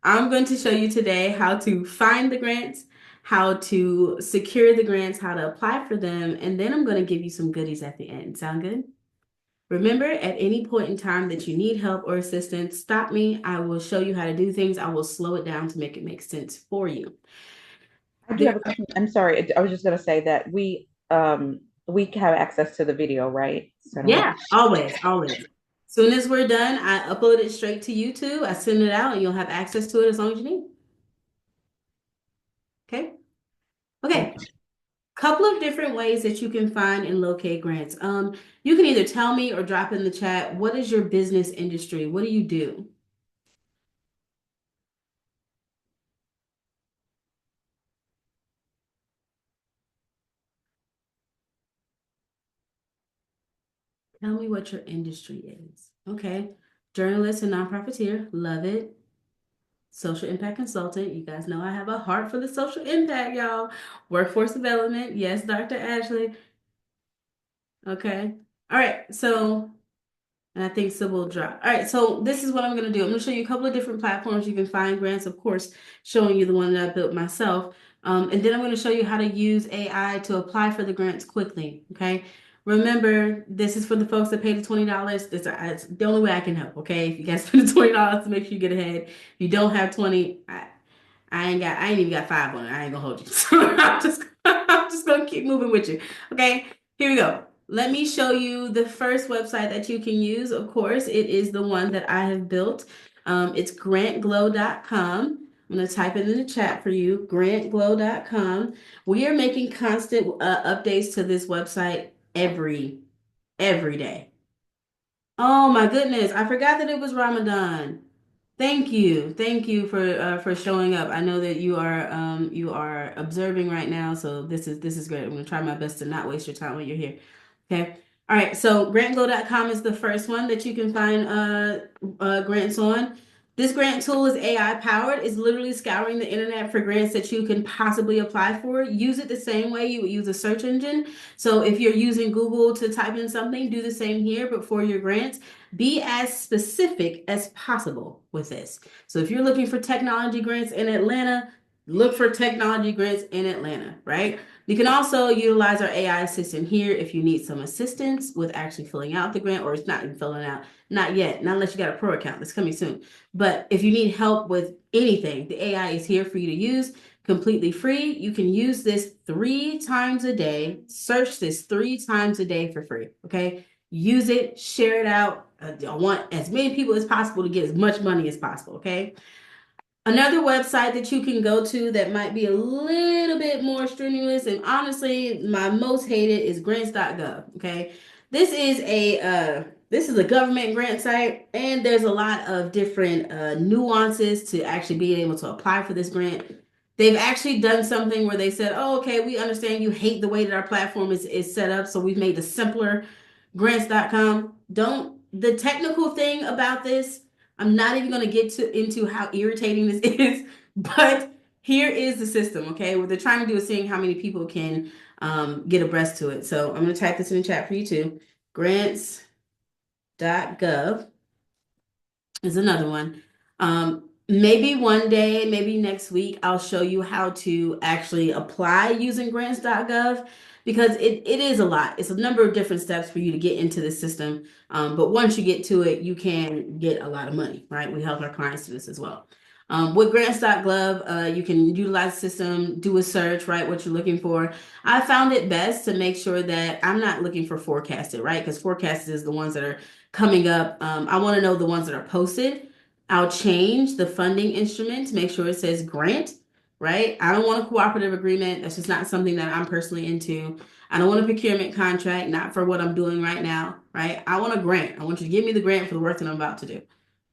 I'm going to show you today how to find the grants, how to secure the grants, how to apply for them, and then I'm going to give you some goodies at the end. Sound good? Remember, at any point in time that you need help or assistance, stop me. I will show you how to do things. I will slow it down to make it make sense for you. I do There, have a question. I'm sorry. I was just going to say that we have access to the video, right? So I don't have yeah, always, always. Soon as we're done, I upload it straight to YouTube. I send it out, and you'll have access to it as long as you need. Okay? Okay. okay. Couple of different ways that you can find and locate grants. You can either tell me or drop in the chat, what is your business industry? What do you do? Tell me what your industry is. Okay. Journalist and nonprofiteer, love it. Social impact consultant. You guys know I have a heart for the social impact, y'all. Workforce development. Yes, Dr. Ashley. Okay. All right. So and I think Sybil will drop. All right, so this is what I'm going to do. I'm going to show you a couple of different platforms you can find grants, of course, showing you the one that I built myself. And then I'm going to show you how to use AI to apply for the grants quickly, okay? Remember, this is for the folks that pay the $20. It's the only way I can help, okay? If you guys spend the $20 to make sure you get ahead. If you don't have 20, I ain't even got five on it. I ain't gonna hold you. So I'm just gonna keep moving with you. Okay, here we go. Let me show you the first website that you can use. Of course, it is the one that I have built. It's grantglow.com. I'm going to type it in the chat for you, grantglow.com. We are making constant updates to this website every day. Oh my goodness, I forgot that it was Ramadan. Thank you. Thank you for showing up. I know that you are observing right now, so this is great. I'm gonna try my best to not waste your time when you're here. Okay. All right. So grantglow.com is the first one that you can find grants on. This grant tool is AI powered. It's literally scouring the internet for grants that you can possibly apply for. Use it the same way you would use a search engine. So if you're using Google to type in something, do the same here, but for your grants. Be as specific as possible with this. So if you're looking for technology grants in Atlanta, look for technology grants in Atlanta, right? You can also utilize our AI assistant here if you need some assistance with actually filling out the grant, or it's not even filling out, not yet, not unless you got a pro account. That's coming soon. But if you need help with anything, the AI is here for you to use completely free. You can use this 3 times a day. Search this 3 times a day for free. Okay. Use it, share it out. I want as many people as possible to get as much money as possible. Okay. Another website that you can go to that might be a little bit more strenuous, and honestly, my most hated is grants.gov. Okay. This is a government grant site, and there's a lot of different nuances to actually being able to apply for this grant. They've actually done something where they said, oh, okay, we understand you hate the way that our platform is set up, so we've made it simpler. Grants.com. Don't the technical thing about this, I'm not even going to get to into how irritating this is, but here is the system, okay? What they're trying to do is seeing how many people can get abreast to it. So I'm going to type this in the chat for you too. Grants.gov is another one. Maybe one day, maybe next week, I'll show you how to actually apply using grants.gov because it is a lot. It's a number of different steps for you to get into the system. But once you get to it, you can get a lot of money, right? We help our clients do this as well. With grants.gov, you can utilize the system, do a search, right? What you're looking for. I found it best to make sure that I'm not looking for forecasted, right? Because forecasted is the ones that are coming up. I want to know the ones that are posted. I'll change the funding instrument to make sure it says grant, right? I don't want a cooperative agreement. That's just not something that I'm personally into. I don't want a procurement contract, not for what I'm doing right now, right? I want a grant. I want you to give me the grant for the work that I'm about to do,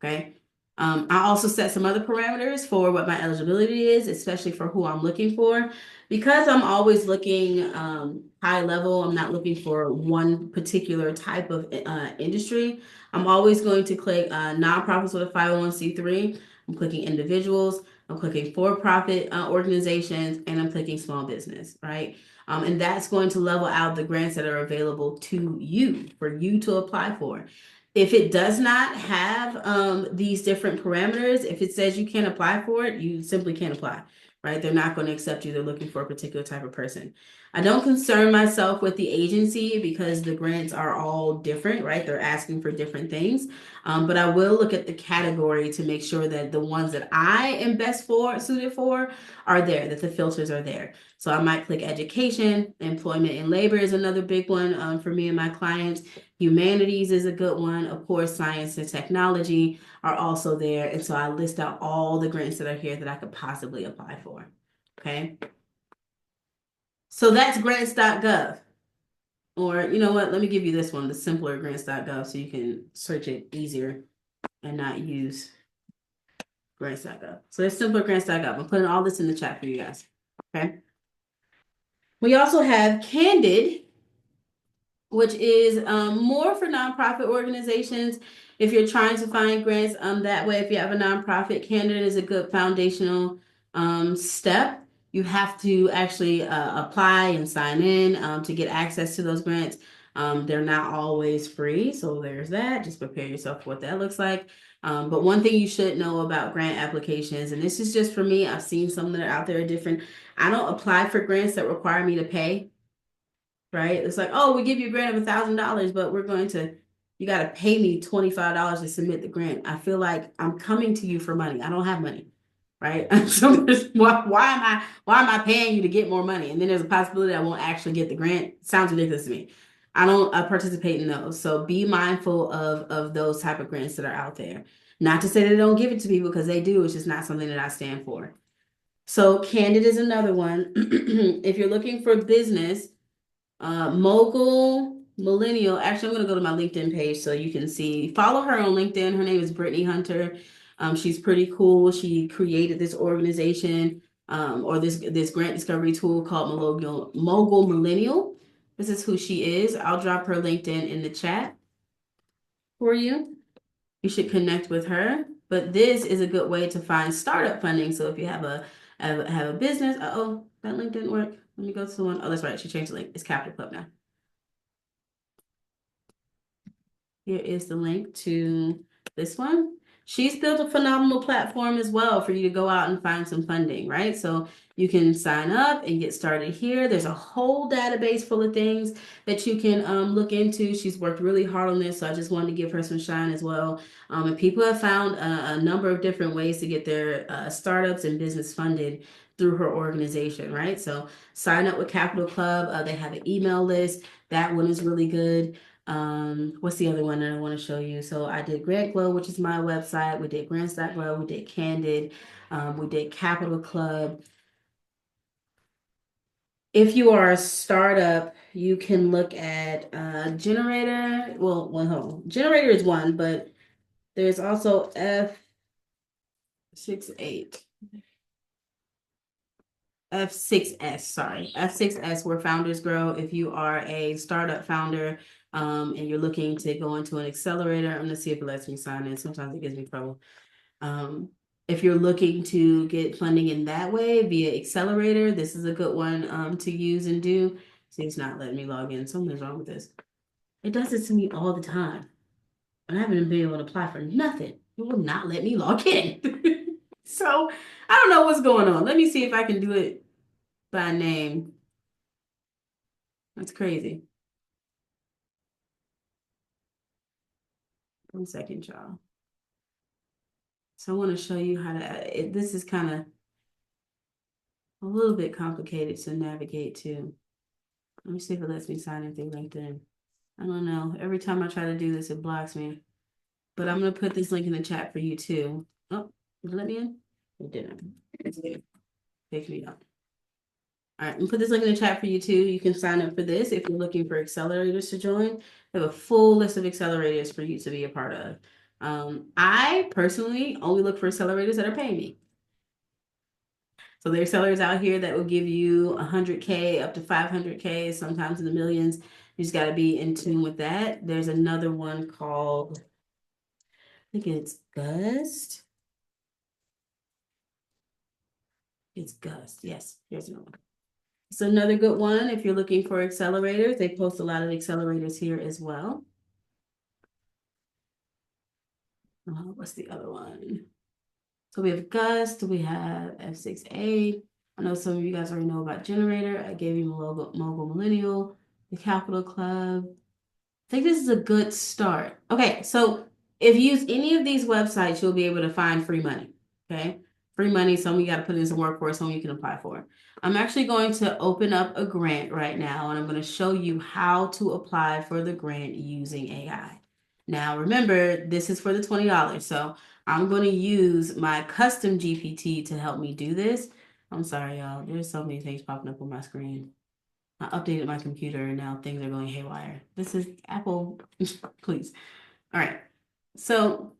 okay? I also set some other parameters for what my eligibility is, especially for who I'm looking for. Because I'm always looking high level, I'm not looking for one particular type of industry. I'm always going to click nonprofits with a 501c3. I'm clicking individuals. I'm clicking for-profit organizations, and I'm clicking small business, right? And that's going to level out the grants that are available to you for you to apply for. If it does not have these different parameters, if it says you can't apply for it, you simply can't apply, right? They're not going to accept you. They're looking for a particular type of person. I don't concern myself with the agency because the grants are all different, right? They're asking for different things. But I will look at the category to make sure that the ones that I am best suited for are there, that the filters are there. So I might click education, employment and labor is another big one for me and my clients. Humanities is a good one. Of course, science and technology are also there. And so I list out all the grants that are here that I could possibly apply for. Okay. So that's grants.gov. Or you know what? Let me give you this one, the simpler grants.gov, so you can search it easier and not use grants.gov. So there's simpler grants.gov. I'm putting all this in the chat for you guys. Okay. We also have Candid, which is more for nonprofit organizations. If you're trying to find grants that way, if you have a nonprofit, candidate is a good foundational step. You have to actually apply and sign in to get access to those grants. They're not always free, so there's that. Just prepare yourself for what that looks like. But one thing you should know about grant applications, and this is just for me, I've seen some that are out there different. I don't apply for grants that require me to pay, right? It's like, oh, we give you a grant of $1,000, but you got to pay me $25 to submit the grant. I feel like I'm coming to you for money. I don't have money, right? So why am I paying you to get more money? And then there's a possibility I won't actually get the grant. Sounds ridiculous to me. I don't participate in those. So be mindful of those type of grants that are out there. Not to say they don't give it to people because they do. It's just not something that I stand for. So Candid is another one. If you're looking for business, Mogul Millennial. Actually, I'm going to go to my LinkedIn page so you can see. Follow her on LinkedIn. Her name is Brittany Hunter. She's pretty cool. She created this organization or this grant discovery tool called Mogul Millennial. This is who she is. I'll drop her LinkedIn in the chat for you. You should connect with her. But this is a good way to find startup funding. So if you have a business, oh, that link didn't work. Let me go to the one. Oh, that's right. She changed the link. It's Capital Club now. Here is the link to this one. She's built a phenomenal platform as well for you to go out and find some funding, right? So you can sign up and get started here. There's a whole database full of things that you can look into. She's worked really hard on this, so I just wanted to give her some shine as well. And people have found a number of different ways to get their startups and business funded through her organization, right? So sign up with Capital Club. They have an email list. That one is really good. What's the other one that I want to show you? So I did Grant Glow, which is my website. We did grants.glow. We did Candid. We did Capital Club. If you are a startup, you can look at Generator. Well, hold on. Generator is one, but there's also F68. F6S, sorry. F6S, where founders grow. If you are a startup founder and you're looking to go into an accelerator, I'm gonna see if it lets me sign in. Sometimes it gives me trouble. If you're looking to get funding in that way via accelerator, this is a good one to use and do. See, it's not letting me log in. Something's wrong with this. It does this to me all the time. And I haven't been able to apply for nothing. It will not let me log in. So I don't know what's going on. Let me see if I can do it by name. That's crazy. 1 second, y'all. So I want to show you how to, this is kind of a little bit complicated to navigate to. Let me see if it lets me sign in through LinkedIn. I don't know. Every time I try to do this, it blocks me. But I'm going to put this link in the chat for you too. Oh, did it let me in? It didn't. Take me up. All right, and put this link in the chat for you too. You can sign up for this if you're looking for accelerators to join. We have a full list of accelerators for you to be a part of. I personally only look for accelerators that are paying me. So there are sellers out here that will give you 100K up to 500K, sometimes in the millions. You just got to be in tune with that. There's another one called, I think it's Gust. It's Gust. Yes, here's another one. It's another good one if you're looking for accelerators. They post a lot of accelerators here as well. What's the other one? So we have Gust, we have F6A. I know some of you guys already know about Generator. I gave you Mobile Millennial, the Capital Club. I think this is a good start. Okay, so if you use any of these websites, you'll be able to find free money. Okay, free money, some you got to put in some work for, some you can apply for. I'm actually going to open up a grant right now, and I'm going to show you how to apply for the grant using AI. Now, remember, this is for the $20, so I'm going to use my custom GPT to help me do this. I'm sorry, y'all. There's so many things popping up on my screen. I updated my computer and now things are going haywire. This is Apple, please. All right. So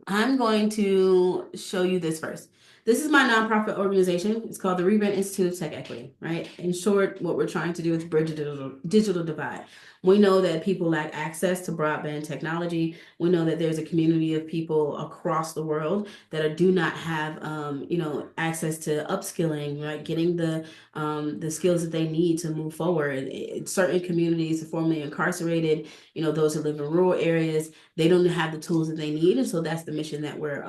I'm going to show you this first. This is my nonprofit organization. It's called the Rebrand Institute of Tech Equity, right? In short, what we're trying to do is bridge the digital divide. We know that people lack access to broadband technology. We know that there's a community of people across the world that do not have, access to upskilling, right? Getting the skills that they need to move forward. Certain communities are formerly incarcerated, those who live in rural areas, they don't have the tools that they need. And so that's the mission that we're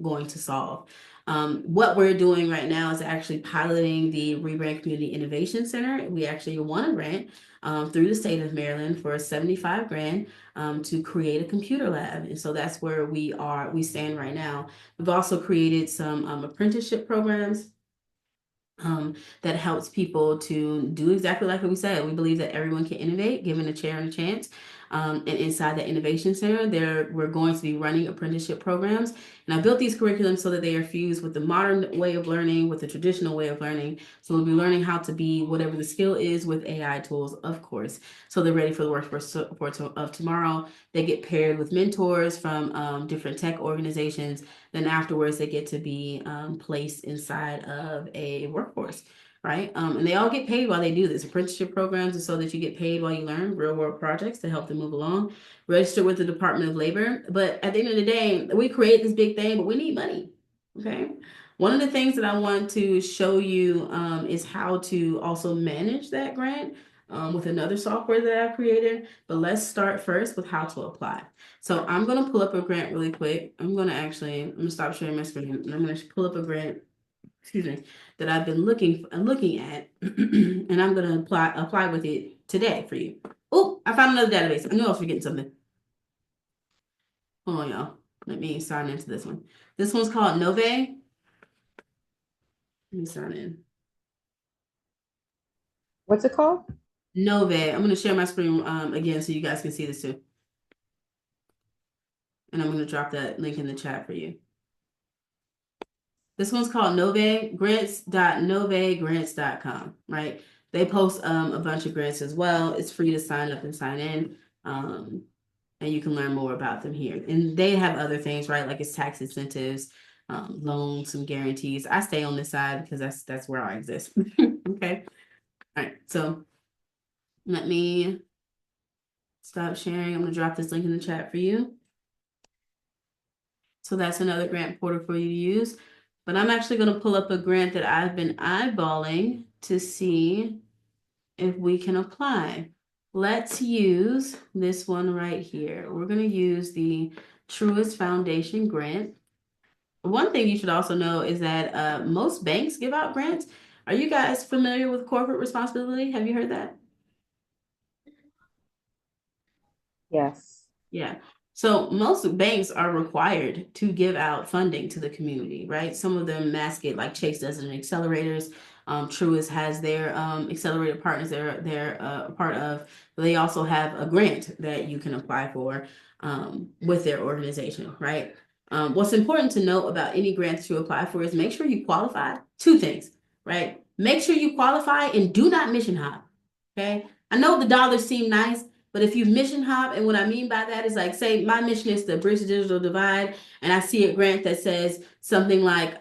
going to solve. What we're doing right now is actually piloting the Rebrand Community Innovation Center. We actually won a grant through the state of Maryland for 75 grand to create a computer lab. And so that's where we stand right now. We've also created some apprenticeship programs that helps people to do exactly like what we said. We believe that everyone can innovate, given a chair and a chance. And inside the Innovation Center, we're going to be running apprenticeship programs. And I built these curriculums so that they are fused with the modern way of learning, with the traditional way of learning. So we'll be learning how to be whatever the skill is with AI tools, of course. So they're ready for the workforce of tomorrow. They get paired with mentors from different tech organizations. Then afterwards, they get to be placed inside of a workforce, right? And they all get paid while they do this. Apprenticeship programs are so that you get paid while you learn real world projects to help them move along. Register with the Department of Labor. But at the end of the day, we create this big thing, but we need money, okay? One of the things that I want to show you is how to also manage that grant with another software that I've created. But let's start first with how to apply. So I'm going to pull up a grant really quick. I'm going to stop sharing my screen. And I'm going to pull up a grant, excuse me, that I've been looking at, and I'm going to apply with it today for you. Oh, I found another database. I knew I was forgetting something. Hold on, y'all. Let me sign into this one. This one's called Nove. Let me sign in. What's it called? Nove. I'm going to share my screen again so you guys can see this too. And I'm going to drop that link in the chat for you. This one's called Nove, grants.novegrants.com, right? They post a bunch of grants as well. It's free to sign up and sign in. And you can learn more about them here. And they have other things, right? Like it's tax incentives, loans, some guarantees. I stay on this side because that's where I exist. Okay. All right. So let me stop sharing. I'm going to drop this link in the chat for you. So that's another grant portal for you to use. But I'm actually going to pull up a grant that I've been eyeballing to see if we can apply. Let's use this one right here. We're going to use the Truist Foundation grant. One thing you should also know is that most banks give out grants. Are you guys familiar with corporate responsibility? Have you heard that? Yes. Yeah. So most banks are required to give out funding to the community, right? Some of them mask it like Chase does in accelerators. Truist has their accelerator partners they're a part of. They also have a grant that you can apply for with their organization, right? What's important to note about any grants you apply for is make sure you qualify. Two things, right? Make sure you qualify and do not mission hop. Okay. I know the dollars seem nice, but if you mission hop, and what I mean by that is like, say my mission is to bridge the digital divide, and I see a grant that says something like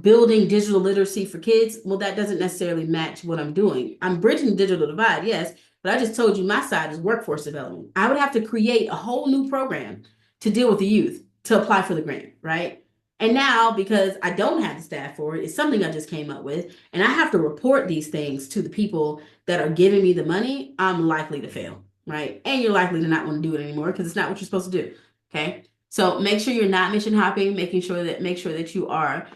building digital literacy for kids. Well, that doesn't necessarily match what I'm doing. I'm bridging the digital divide, yes, but I just told you my side is workforce development. I would have to create a whole new program to deal with the youth to apply for the grant, right? And now, because I don't have the staff for it, it's something I just came up with, and I have to report these things to the people that are giving me the money, I'm likely to fail, right? And you're likely to not want to do it anymore because it's not what you're supposed to do. Okay. So make sure you're not mission hopping, make sure that you are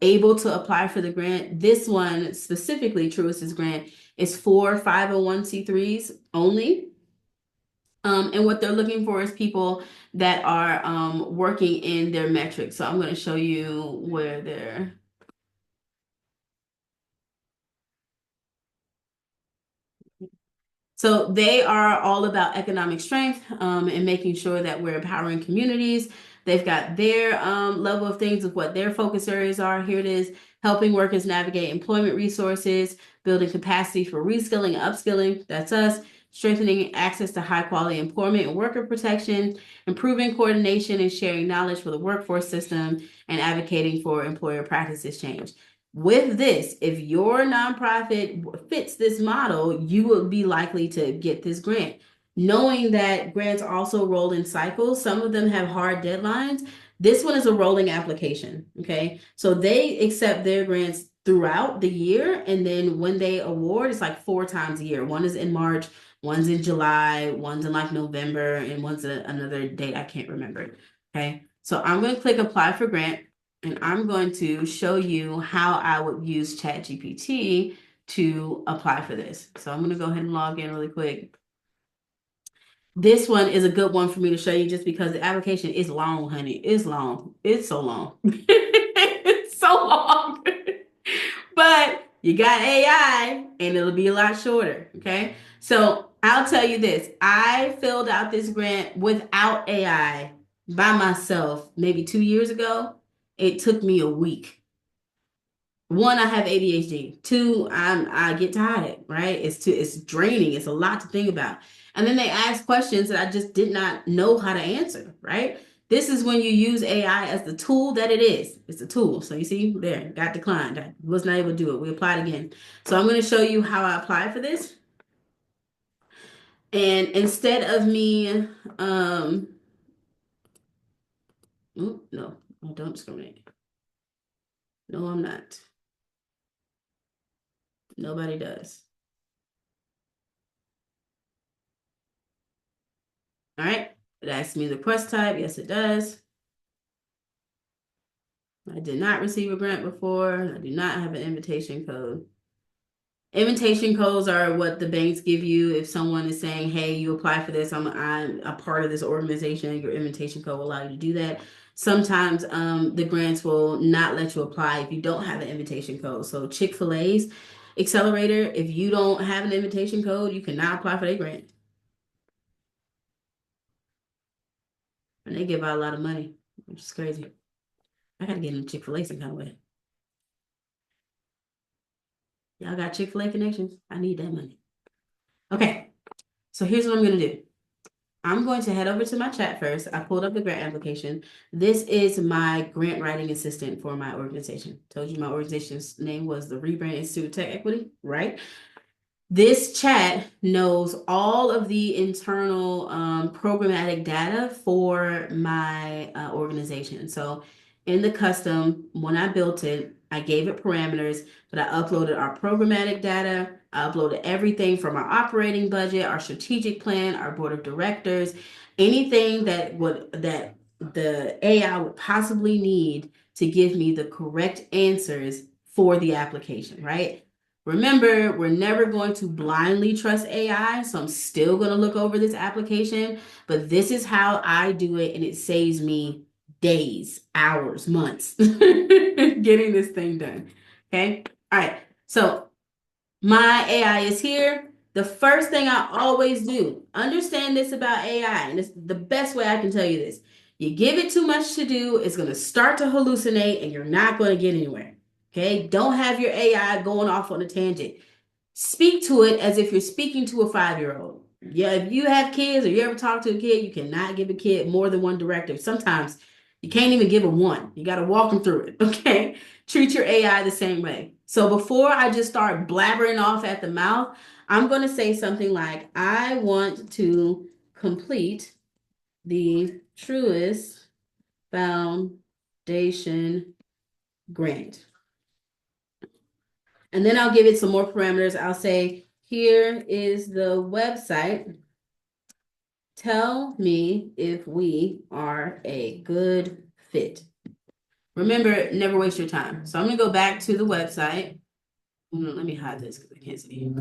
able to apply for the grant. This one specifically, Truist's grant, is for 501c3s only. And what they're looking for is people that are working in their metrics. So I'm going to show you where they're. So they are all about economic strength and making sure that we're empowering communities. They've got their level of things of what their focus areas are. Here it is, helping workers navigate employment resources, building capacity for reskilling and upskilling. That's us. Strengthening access to high quality employment and worker protection, improving coordination and sharing knowledge for the workforce system, and advocating for employer practices change. With this, if your nonprofit fits this model, you will be likely to get this grant. Knowing that grants also roll in cycles, some of them have hard deadlines. This one is a rolling application. Okay. So they accept their grants throughout the year. And then when they award, it's like 4 times a year. One is in March, one's in July, one's in like November, and one's another date I can't remember. Okay. So I'm going to click apply for grant. And I'm going to show you how I would use ChatGPT to apply for this. So I'm going to go ahead and log in really quick. This one is a good one for me to show you just because the application is long, honey. It's long. It's so long. It's so long. But you got AI and it'll be a lot shorter. Okay. So I'll tell you this. I filled out this grant without AI by myself maybe 2 years ago. It took me a week. One, I have ADHD. Two, I get tired, right? It's draining. It's a lot to think about. And then they ask questions that I just did not know how to answer, right? This is when you use AI as the tool that it is. It's a tool. So you see there, got declined. I was not able to do it. We applied again. So I'm going to show you how I applied for this. And instead of me, no, I don't discriminate. No, I'm not. Nobody does. All right. It asks me the quest type. Yes, it does. I did not receive a grant before. I do not have an invitation code. Invitation codes are what the banks give you if someone is saying, hey, you apply for this, I'm a part of this organization, your invitation code will allow you to do that. Sometimes the grants will not let you apply if you don't have an invitation code. So Chick-fil-A's accelerator, if you don't have an invitation code, you cannot apply for their grant. And they give out a lot of money, which is crazy. I gotta get into Chick-fil-A some kind of way. Y'all got Chick-fil-A connections? I need that money. Okay, so here's what I'm gonna do. I'm going to head over to my chat first. I pulled up the grant application. This is my grant writing assistant for my organization. Told you my organization's name was the Rebrand Institute of Tech Equity, right? This chat knows all of the internal programmatic data for my organization. So in the custom, when I built it, I gave it parameters, but I uploaded our programmatic data. I uploaded everything from our operating budget, our strategic plan, our board of directors, anything that the AI would possibly need to give me the correct answers for the application, right? Remember, we're never going to blindly trust AI, so I'm still going to look over this application, but this is how I do it, and it saves me days, hours, months getting this thing done. Okay. All right. So my AI is here. The first thing I always do, understand this about AI, and it's the best way I can tell you this. You give it too much to do, it's going to start to hallucinate, and you're not going to get anywhere. Okay. Don't have your AI going off on a tangent. Speak to it as if you're speaking to a 5-year-old. Yeah, if you have kids or you ever talk to a kid, you cannot give a kid more than one directive. Sometimes you can't even give them one. You got to walk them through it. Okay. Treat your AI the same way. So before I just start blabbering off at the mouth, I'm going to say something like, I want to complete the Truist Foundation grant. And then I'll give it some more parameters. I'll say, here is the website Tell me if we are a good fit. Remember, never waste your time. So I'm gonna go back to the website. Let me hide this because I can't see you.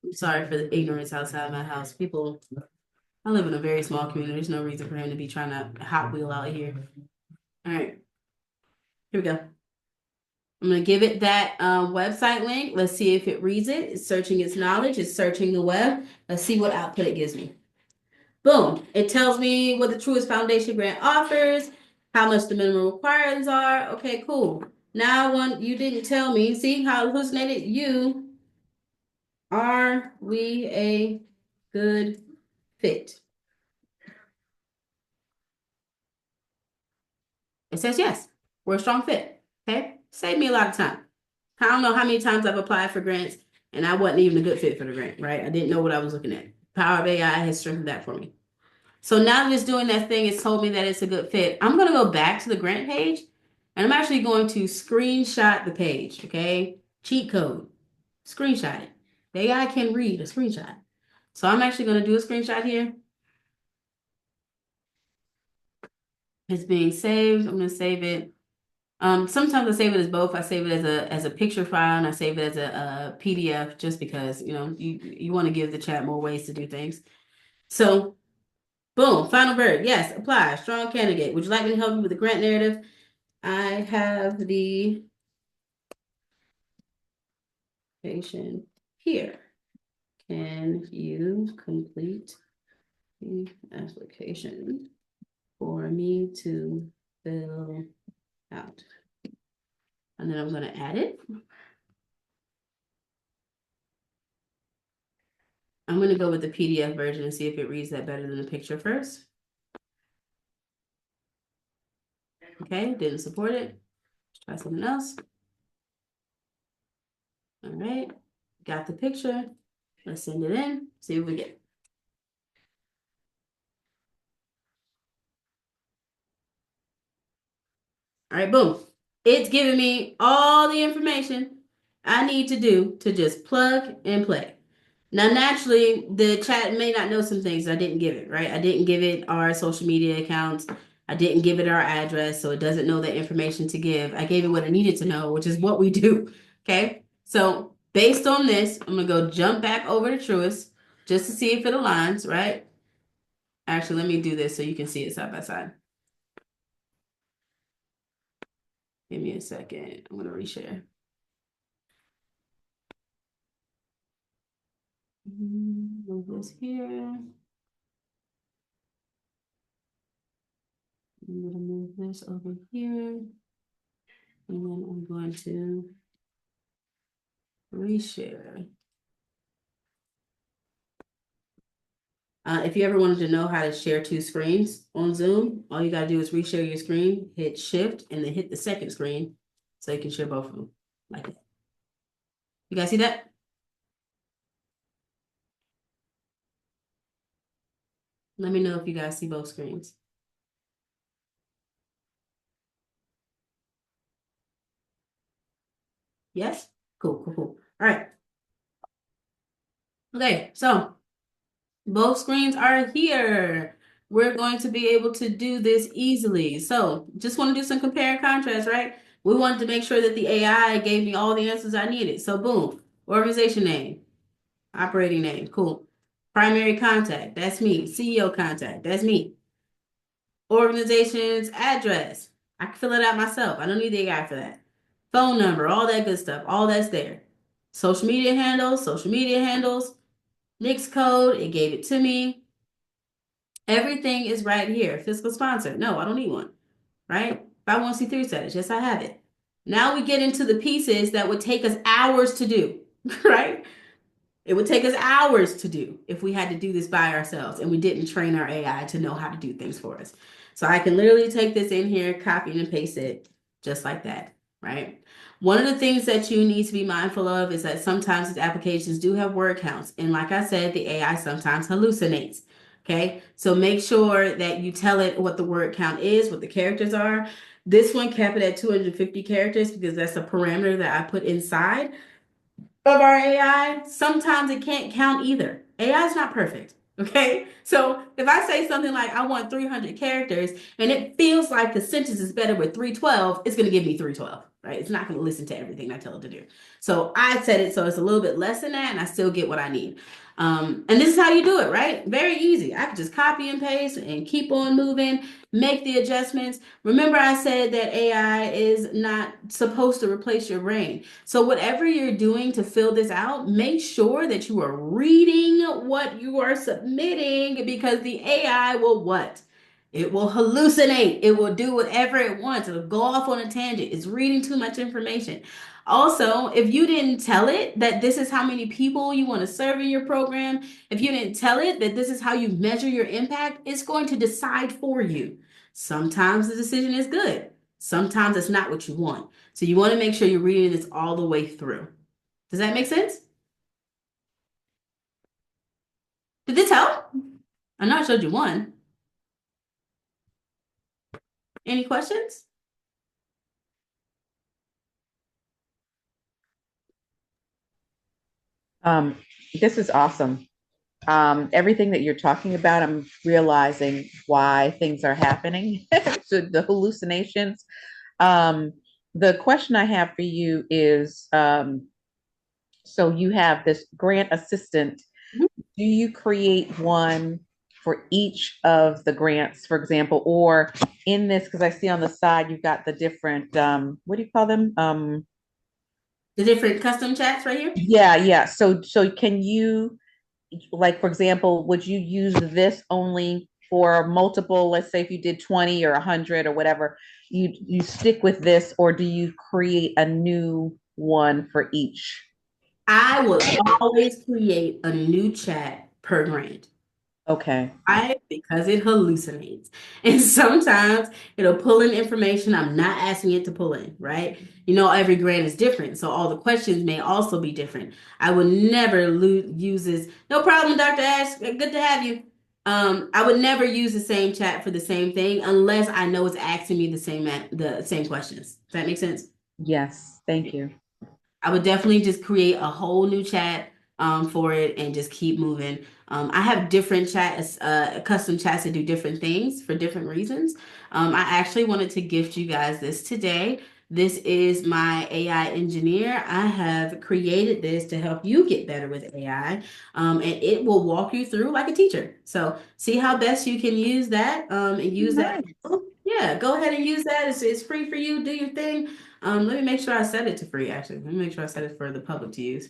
I'm sorry for the ignorance outside my house. People, I live in a very small community. There's no reason for him to be trying to hot wheel out here. All right, here we go. I'm gonna give it that website link. Let's see if it reads it. It's searching its knowledge. It's searching the web. Let's see what output it gives me. Boom. It tells me what the Truist Foundation grant offers, how much the minimum requirements are. Okay, cool. Now, one, you didn't tell me. See how I hallucinated? You are we a good fit? It says yes. We're a strong fit. Okay. Save me a lot of time. I don't know how many times I've applied for grants and I wasn't even a good fit for the grant, right? I didn't know what I was looking at. Power of AI has strengthened that for me. So now that it's doing that thing, it's told me that it's a good fit. I'm going to go back to the grant page and I'm actually going to screenshot the page. Okay. Cheat code. Screenshot it. The AI can read a screenshot. So I'm actually going to do a screenshot here. It's being saved. I'm going to save it. Sometimes I save it as both. I save it as a picture file and I save it as a PDF just because, you want to give the chat more ways to do things. So boom, final verb. Yes, apply. Strong candidate. Would you like me to help you with the grant narrative? I have the application here. Can you complete the application for me to fill out? And then I'm going to add it. I'm going to go with the PDF version and see if it reads that better than the picture first. Okay, didn't support it. Let's try something else. All right, got the picture. Let's send it in, see what we get. All right, boom. It's giving me all the information I need to do to just plug and play. Now, naturally, the chat may not know some things I didn't give it, right? I didn't give it our social media accounts. I didn't give it our address, so it doesn't know the information to give. I gave it what it needed to know, which is what we do. Okay. So based on this, I'm gonna go jump back over to Truist just to see if it aligns, right? Actually, let me do this so you can see it side by side. Give me a second. I'm gonna reshare. Move this here. I'm gonna move this over here. And then I'm going to reshare. If you ever wanted to know how to share two screens on Zoom, all you gotta do is reshare your screen, hit shift, and then hit the second screen so you can share both of them like that. You guys see that? Let me know if you guys see both screens. Yes? Cool, cool, cool. All right. Okay, so both screens are here. We're going to be able to do this easily. So just want to do some compare and contrast, right? We wanted to make sure that the AI gave me all the answers I needed. So boom, organization name, operating name, cool. Primary contact, that's me. CEO contact, that's me. Organization's address, I can fill it out myself. I don't need the AI for that. Phone number, all that good stuff, all that's there. Social media handles, NICS code, it gave it to me. Everything is right here. Fiscal sponsor. No, I don't need one. Right? 501c3 status. Yes, I have it. Now we get into the pieces that would take us hours to do. Right? It would take us hours to do if we had to do this by ourselves and we didn't train our AI to know how to do things for us. So I can literally take this in here, copy and paste it just like that, right? One of the things that you need to be mindful of is that sometimes these applications do have word counts. And like I said, the AI sometimes hallucinates. Okay, so make sure that you tell it what the word count is, what the characters are. This one kept it at 250 characters because that's a parameter that I put inside. of our AI, sometimes it can't count either. AI is not perfect. Okay. So if I say something like, I want 300 characters and it feels like the sentence is better with 312, it's going to give me 312, right? It's not going to listen to everything I tell it to do. So I set it so it's a little bit less than that and I still get what I need. And this is how you do it, right? Very easy. I can just copy and paste and keep on moving, make the adjustments. Remember, I said that AI is not supposed to replace your brain. So, whatever you're doing to fill this out, make sure that you are reading what you are submitting because the AI will what? It will hallucinate. It will do whatever it wants. It'll go off on a tangent. It's reading too much information. Also, if you didn't tell it that this is how many people you want to serve in your program, if you didn't tell it that this is how you measure your impact, it's going to decide for you. Sometimes the decision is good. Sometimes it's not what you want. So you want to make sure you're reading this all the way through. Does that make sense? Did this help? I know I showed you one. Any questions? Um, this is awesome. Everything that you're talking about, I'm realizing why things are happening. So the hallucinations. Um, the question I have for you is, so you have this grant assistant. Do you create one for each of the grants, for example, or in this, because I see on the side you've got the different, what do you call them? The different custom chats right here? Yeah, yeah. So can you, like, for example, would you use this only for multiple, let's say if you did 20 or 100 or whatever, you stick with this, or do you create a new one for each? I will always create a new chat per grant. Okay. Why? Because it hallucinates. And sometimes it'll pull in information I'm not asking it to pull in, right? You know, every grant is different. So all the questions may also be different. I would never use this. No problem, Dr. Ash. Good to have you. I would never use the same chat for the same thing unless I know it's asking me the same questions. Does that make sense? Yes, thank you. I would definitely just create a whole new chat for it and just keep moving. I have different chats, custom chats that do different things for different reasons. I actually wanted to gift you guys this today. This is my AI engineer. I have created this to help you get better with AI, and it will walk you through like a teacher. So see how best you can use that and use that. Nice. Yeah, go ahead and use that. It's free for you. Do your thing. Let me make sure I set it to free, actually. Let me make sure I set it for the public to use.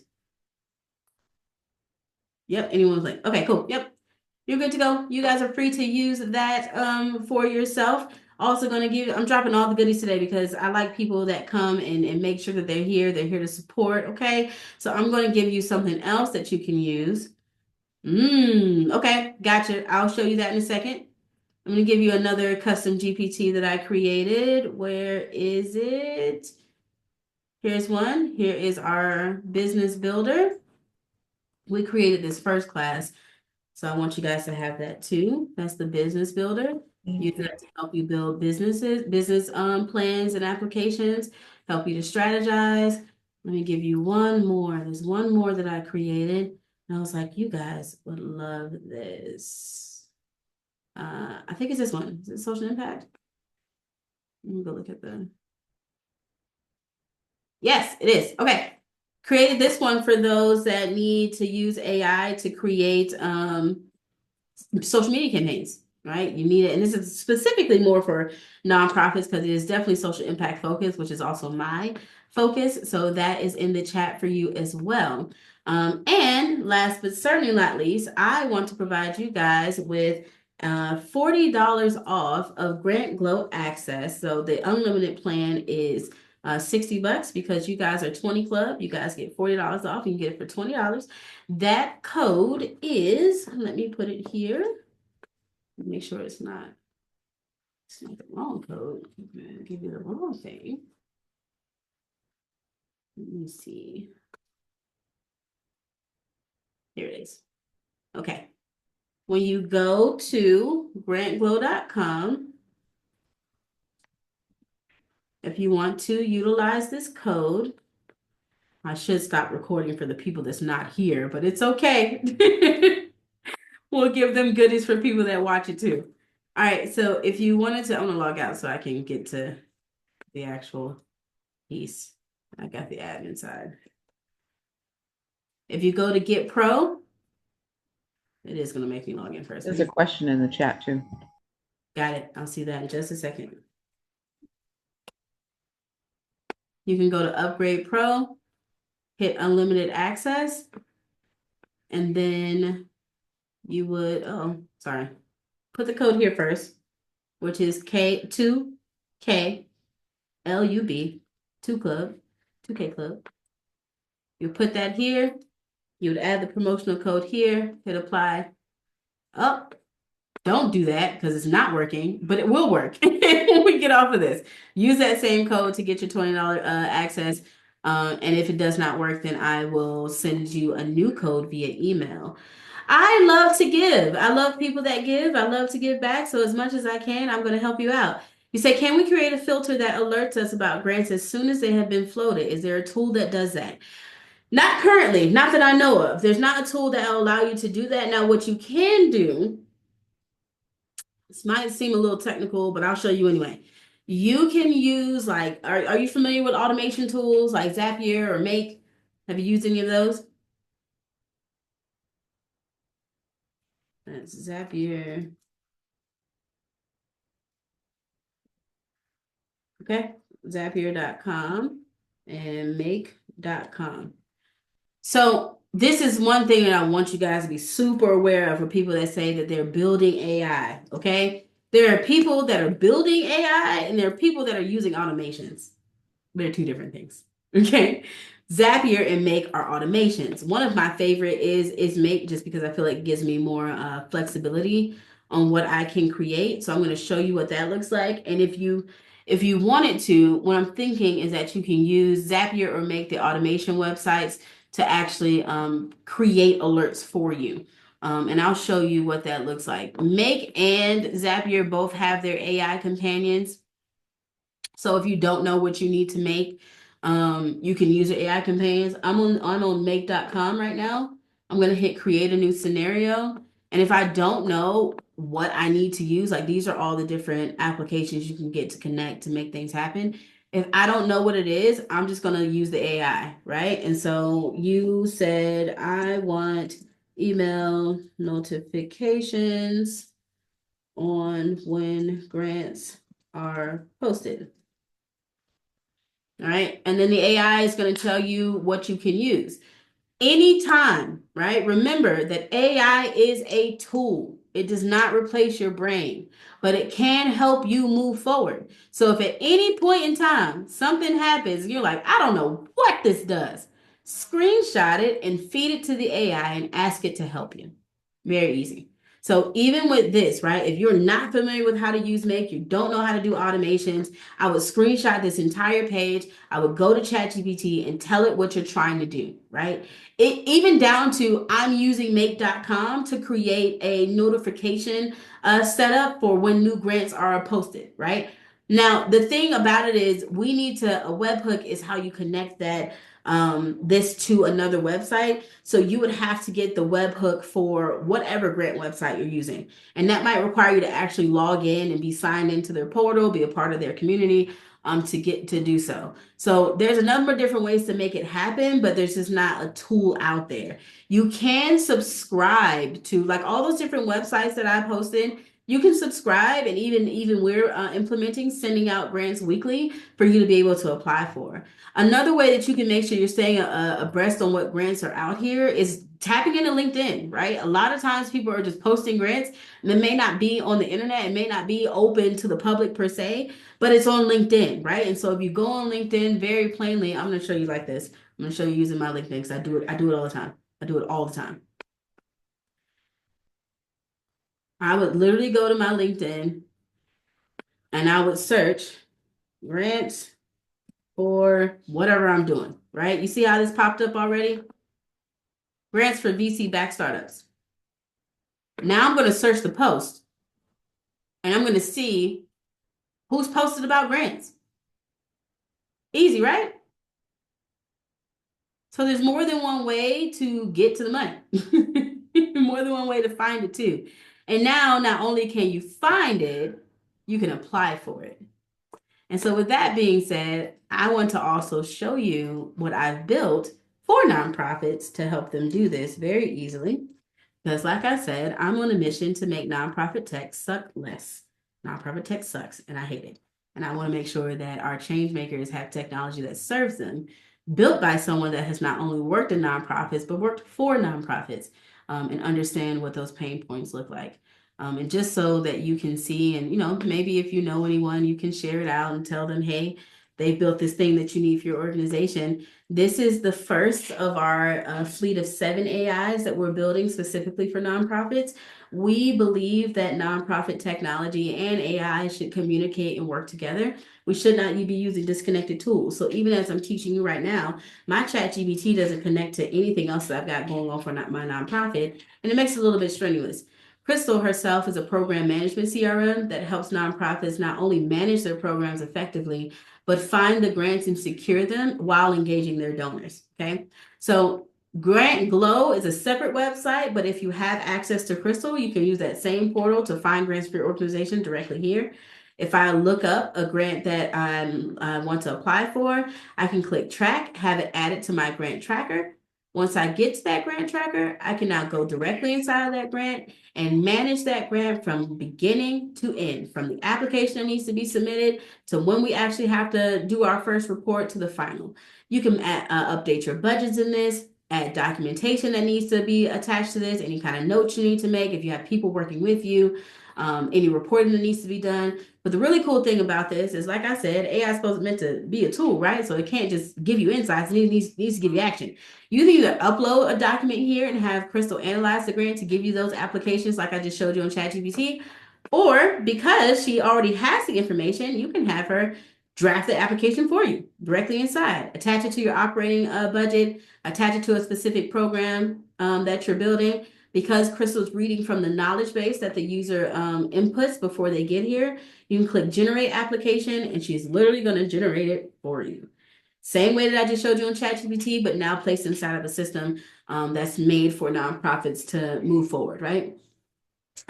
Yep, anyone's like, okay, cool. Yep, you're good to go. You guys are free to use that for yourself. Also gonna I'm dropping all the goodies today because I like people that come and make sure that they're here. They're here to support, okay? So I'm gonna give you something else that you can use. Okay, gotcha. I'll show you that in a second. I'm gonna give you another custom GPT that I created. Where is it? Here's one. Here is our business builder. We created this first class, so I want you guys to have that too. That's the business builder. Thank Use you. that to help you build business plans and applications, help you to strategize. Let me give you one more. There's one more that I created. And I was like, you guys would love this. I think it's this one. Is it social impact? Let me go look at the. Yes, it is. Okay. Created this one for those that need to use AI to create social media campaigns, right? You need it. And this is specifically more for nonprofits because it is definitely social impact focus, which is also my focus. So that is in the chat for you as well. And last but certainly not least, I want to provide you guys with $40 off of Grant Glow Access. So the unlimited plan is $60 because you guys are 20 club. You guys get $40 off. You can get it for $20. That code is, let me put it here. Make sure it's not the wrong code. I'm gonna give you the wrong thing. Let me see. Here it is. Okay. When you go to grantglow.com, if you want to utilize this code, I should stop recording for the people that's not here, but it's okay. We'll give them goodies for people that watch it too. All right, so if you wanted to, I'm gonna log out so I can get to the actual piece. I got the admin side. If you go to Get Pro, it is gonna make me log in for a There's a second. question in the chat too. Got it. I'll see that in just a second. You can go to Upgrade Pro, hit Unlimited Access, and then you would, oh, sorry. Put the code here first, which is K2K LUB, 2 Club, 2K Club. You put that here. You would add the promotional code here, hit apply. Oh, don't do that because it's not working, but it will work when we get off of this. Use that same code to get your $20 access. And if it does not work, then I will send you a new code via email. I love to give. I love people that give. I love to give back. So as much as I can, I'm going to help you out. You say, can we create a filter that alerts us about grants as soon as they have been floated? Is there a tool that does that? Not currently, not that I know of. There's not a tool that will allow you to do that. Now, what you can do, this might seem a little technical, but I'll show you anyway. You can use like, are you familiar with automation tools like Zapier or Make? Have you used any of those? That's Zapier. Okay, Zapier.com and Make.com. So this is one thing that I want you guys to be super aware of for people that say that they're building AI, okay? There are people that are building AI and there are people that are using automations. They're two different things. Okay. Zapier and Make are automations. One of my favorite is Make just because I feel like it gives me more flexibility on what I can create. So I'm going to show you what that looks like. And if you wanted to, what I'm thinking is that you can use Zapier or Make the automation websites to actually create alerts for you. And I'll show you what that looks like. Make and Zapier both have their AI companions. So if you don't know what you need to make, you can use your AI companions. I'm on make.com right now. I'm gonna hit create a new scenario. And if I don't know what I need to use, like these are all the different applications you can get to connect to make things happen. If I don't know what it is, I'm just gonna use the AI, right? And so you said I want email notifications on when grants are posted. All right. And then the AI is going to tell you what you can use anytime, right? Remember that AI is a tool. It does not replace your brain, but it can help you move forward. So if at any point in time something happens, and you're like, I don't know what this does, screenshot it and feed it to the AI and ask it to help you. Very easy. So even with this, right, if you're not familiar with how to use Make, you don't know how to do automations, I would screenshot this entire page. I would go to ChatGPT and tell it what you're trying to do, right? It even down to I'm using make.com to create a notification setup for when new grants are posted, right? Now, the thing about it is we need to, a webhook is how you connect that this to another website. So you would have to get the webhook for whatever grant website you're using. And that might require you to actually log in and be signed into their portal, be a part of their community to get to do so. So there's a number of different ways to make it happen, but there's just not a tool out there. You can subscribe to like all those different websites that I posted. You can subscribe, and even we're implementing sending out grants weekly for you to be able to apply for. Another way that you can make sure you're staying abreast on what grants are out here is tapping into LinkedIn, right? A lot of times people are just posting grants and it may not be on the internet, it may not be open to the public per se, but it's on LinkedIn, right? And so if you go on LinkedIn very plainly, I'm going to show you like this. I'm going to show you using my LinkedIn because I do it all the time. I do it all the time. I would literally go to my LinkedIn and I would search grants for whatever I'm doing, right? You see how this popped up already? Grants for VC backed startups. Now I'm going to search the post and I'm going to see who's posted about grants. Easy, right? So there's more than one way to get to the money. More than one way to find it too. And now not only can you find it, you can apply for it. And so with that being said, I want to also show you what I've built for nonprofits to help them do this very easily. Because like I said, I'm on a mission to make nonprofit tech suck less. Nonprofit tech sucks and I hate it. And I want to make sure that our change makers have technology that serves them, built by someone that has not only worked in nonprofits, but worked for nonprofits, and understand what those pain points look like. And just so that you can see, and maybe if you know anyone, you can share it out and tell them, hey, they built this thing that you need for your organization. This is the first of our fleet of 7 AIs that we're building specifically for nonprofits. We believe that nonprofit technology and AI should communicate and work together. We should not be using disconnected tools. So even as I'm teaching you right now, my ChatGPT doesn't connect to anything else that I've got going on for my nonprofit, and it makes it a little bit strenuous. Crystal herself is a program management CRM that helps nonprofits not only manage their programs effectively, but find the grants and secure them while engaging their donors. Okay. So Grant Glow is a separate website, but if you have access to Crystal, you can use that same portal to find grants for your organization directly here. If I look up a grant that I want to apply for, I can click track, have it added to my grant tracker. Once I get to that grant tracker, I can now go directly inside of that grant and manage that grant from beginning to end, from the application that needs to be submitted to when we actually have to do our first report to the final. You can update your budgets in this, add documentation that needs to be attached to this, any kind of notes you need to make if you have people working with you, any reporting that needs to be done. But the really cool thing about this is, like I said, AI is supposed to meant to be a tool, right? So it can't just give you insights, it needs to give you action. You can either upload a document here and have Crystal analyze the grant to give you those applications like I just showed you on ChatGPT, or because she already has the information, you can have her draft the application for you directly inside. Attach it to your operating budget, attach it to a specific program that you're building. Because Crystal's reading from the knowledge base that the user inputs before they get here, you can click generate application and she's literally going to generate it for you. Same way that I just showed you on ChatGPT, but now placed inside of a system that's made for nonprofits to move forward, right?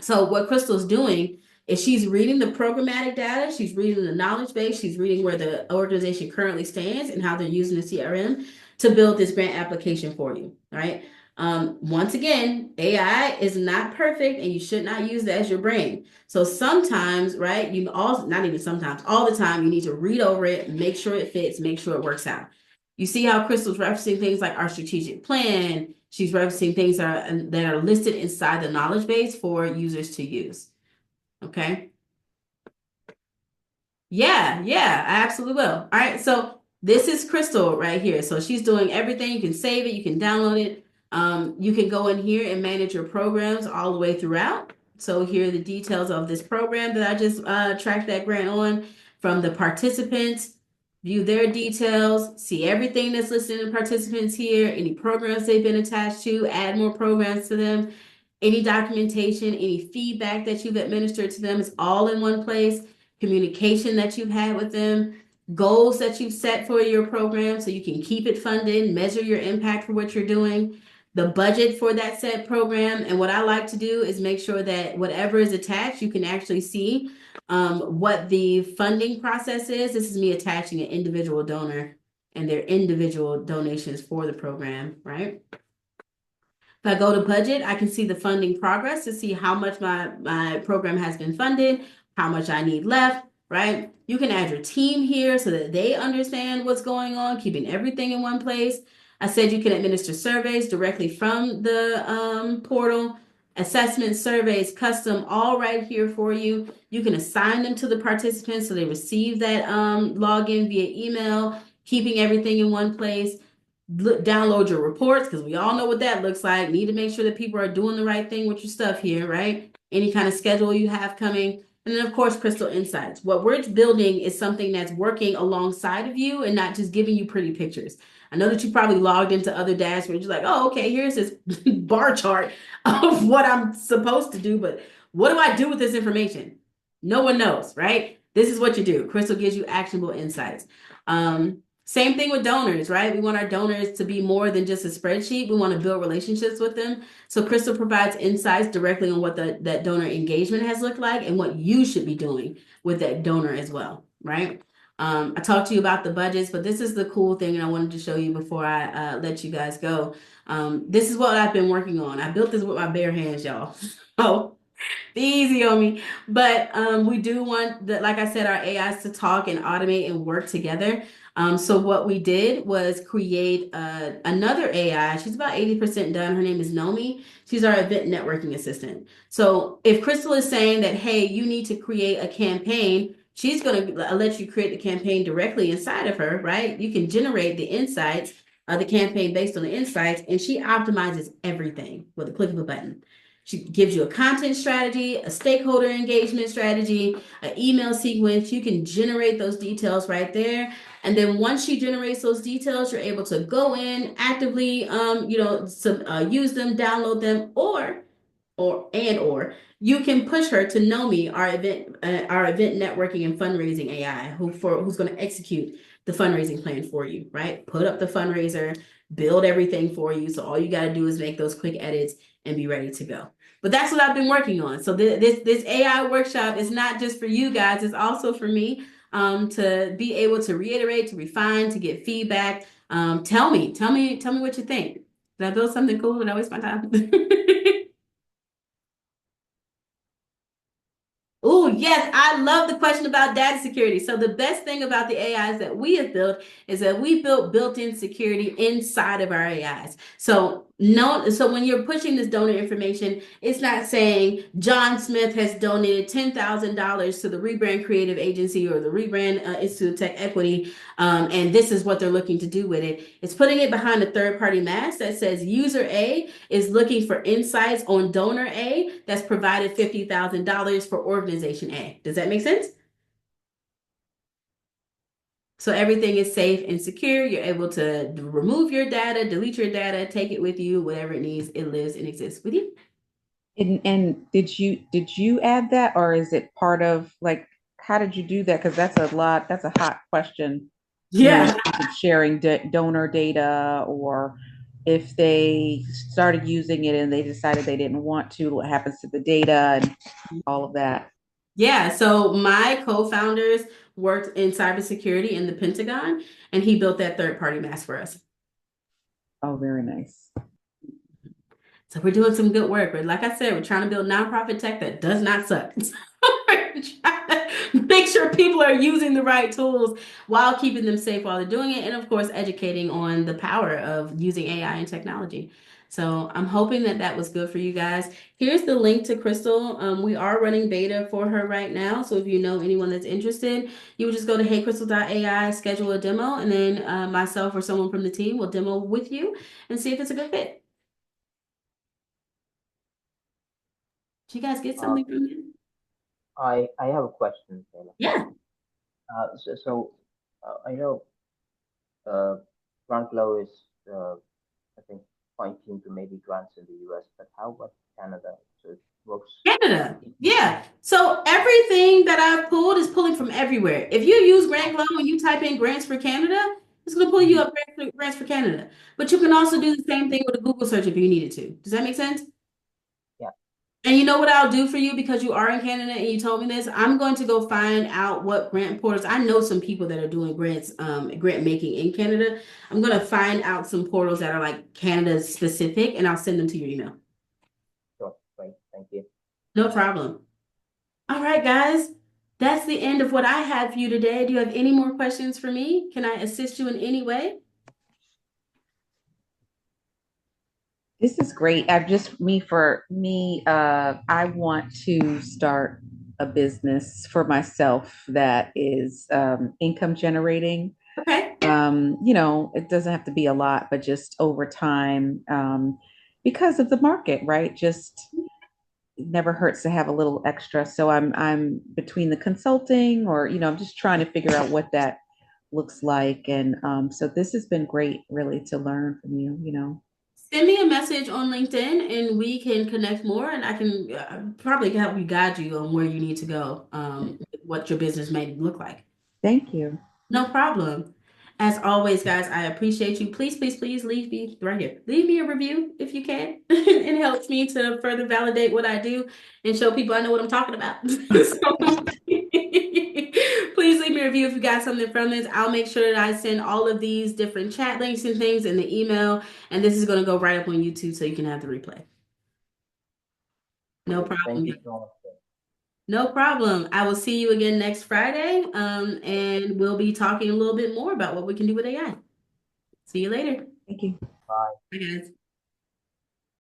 So what Crystal's doing is she's reading the programmatic data, she's reading the knowledge base, she's reading where the organization currently stands and how they're using the CRM to build this grant application for you, right? Once again, AI is not perfect and you should not use that as your brain. So sometimes, right, you all, not even sometimes, all the time, you need to read over it, make sure it fits, make sure it works out. You see how Crystal's referencing things like our strategic plan. She's referencing things that are listed inside the knowledge base for users to use. Okay. Yeah, I absolutely will. All right, so this is Crystal right here. So she's doing everything. You can save it, you can download it. You can go in here and manage your programs all the way throughout. So here are the details of this program that I just tracked that grant on from the participants. View their details, see everything that's listed in participants here, any programs they've been attached to, add more programs to them, any documentation, any feedback that you've administered to them is all in one place, communication that you've had with them, goals that you've set for your program so you can keep it funded, measure your impact for what you're doing, the budget for that set program. And what I like to do is make sure that whatever is attached, you can actually see what the funding process is. This is me attaching an individual donor and their individual donations for the program, right? If I go to budget, I can see the funding progress to see how much my program has been funded, how much I need left, right? You can add your team here so that they understand what's going on, keeping everything in one place. I said you can administer surveys directly from the portal, assessment surveys, custom, all right here for you. You can assign them to the participants so they receive that login via email, keeping everything in one place. Download your reports because we all know what that looks like. Need to make sure that people are doing the right thing with your stuff here, right? Any kind of schedule you have coming. And then, of course, Crystal Insights. What we're building is something that's working alongside of you and not just giving you pretty pictures. I know that you probably logged into other dashboards. You're like, oh, okay, here's this bar chart of what I'm supposed to do, but what do I do with this information? No one knows, right? This is what you do. Crystal gives you actionable insights. Same thing with donors, right? We want our donors to be more than just a spreadsheet. We want to build relationships with them. So Crystal provides insights directly on what that donor engagement has looked like and what you should be doing with that donor as well, right? I talked to you about the budgets, but this is the cool thing, and I wanted to show you before I let you guys go. This is what I've been working on. I built this with my bare hands, y'all. Oh, easy on me. But we do want that, like I said, our AIs to talk and automate and work together. So what we did was create another AI. She's about 80% done. Her name is Nomi. She's our event networking assistant. So if Crystal is saying that, hey, you need to create a campaign, she's going to let you create the campaign directly inside of her, right? You can generate the insights, the campaign based on the insights, and she optimizes everything with a click of a button. She gives you a content strategy, a stakeholder engagement strategy, an email sequence. You can generate those details right there. And then once she generates those details, you're able to go in actively, use them, download them, or you can push her to Nomi, our event networking and fundraising AI, who's going to execute the fundraising plan for you, right? Put up the fundraiser, build everything for you. So all you got to do is make those quick edits and be ready to go. But that's what I've been working on. So this AI workshop is not just for you guys; it's also for me to be able to reiterate, to refine, to get feedback. Tell me what you think. Did I build something cool? Did I waste my time? Oh, yes, I love the question about data security. So the best thing about the AIs that we have built is that we built built-in security inside of our AIs. So no, so when you're pushing this donor information, it's not saying John Smith has donated $10,000 to the Rebrand Creative Agency or the Rebrand Institute of Tech Equity, and this is what they're looking to do with it. It's putting it behind a third-party mask that says user A is looking for insights on donor A that's provided $50,000 for organization A. Does that make sense? So everything is safe and secure. You're able to remove your data, delete your data, take it with you, whatever it needs, it lives and exists with you. And did you add that, or is it part of, like, how did you do that? Because that's a lot. That's a hot question. In Yeah. terms of sharing donor data, or if they started using it and they decided they didn't want to, what happens to the data and all of that? Yeah. So my co-founders worked in cybersecurity in the Pentagon, and he built that third-party mask for us. Oh, very nice. So we're doing some good work. But like I said, we're trying to build nonprofit tech that does not suck. We're trying to make sure people are using the right tools while keeping them safe while they're doing it. And of course, educating on the power of using AI and technology. So I'm hoping that that was good for you guys. Here's the link to Crystal. We are running beta for her right now. So if you know anyone that's interested, you would just go to heycrystal.ai, schedule a demo, and then myself or someone from the team will demo with you and see if it's a good fit. Did you guys get Uh, something from him? I have a question, Taylor. Yeah. I know uh, grant law is, I think, pointing to maybe grants in the US, but how about Canada? So it works. Canada. Yeah. So everything that I've pulled is pulling from everywhere. If you use Grant Glow and you type in grants for Canada, it's going to pull you Mhm. up grants for Canada. But you can also do the same thing with a Google search if you needed to. Does that make sense? Yeah, And you know what I'll do for you because you are in Canada and you told me this? I'm going to go find out what grant portals. I know some people that are doing grants, grant making in Canada. I'm going to find out some portals that are like Canada specific and I'll send them to your email. sure. Great. Thank you. No problem. All right, guys. That's the end of what I had for you today. Do you have any more questions for me? Can I assist you in any way? This is great. I've just me for me, I want to start a business for myself that is income generating. Okay. It doesn't have to be a lot, but just over time, because of the market, right? Just it never hurts to have a little extra. So I'm between the consulting, or I'm just trying to figure out what that looks like. And so this has been great, really, to learn from you. Send me a message on LinkedIn and we can connect more and I can probably help you guide you on where you need to go, what your business may look like. Thank you. No problem. As always, guys, I appreciate you. Please, please, please leave me right here. Leave me a review if you can. It helps me to further validate what I do and show people I know what I'm talking about. So, please leave me a review if you got something from this. I'll make sure that I send all of these different chat links and things in the email. And this is going to go right up on YouTube so you can have the replay. No Great. Thank problem. you so much. No problem. I will see you again next Friday. And we'll be talking a little bit more about what we can do with AI. See you later. Thank you. Bye. Bye, guys.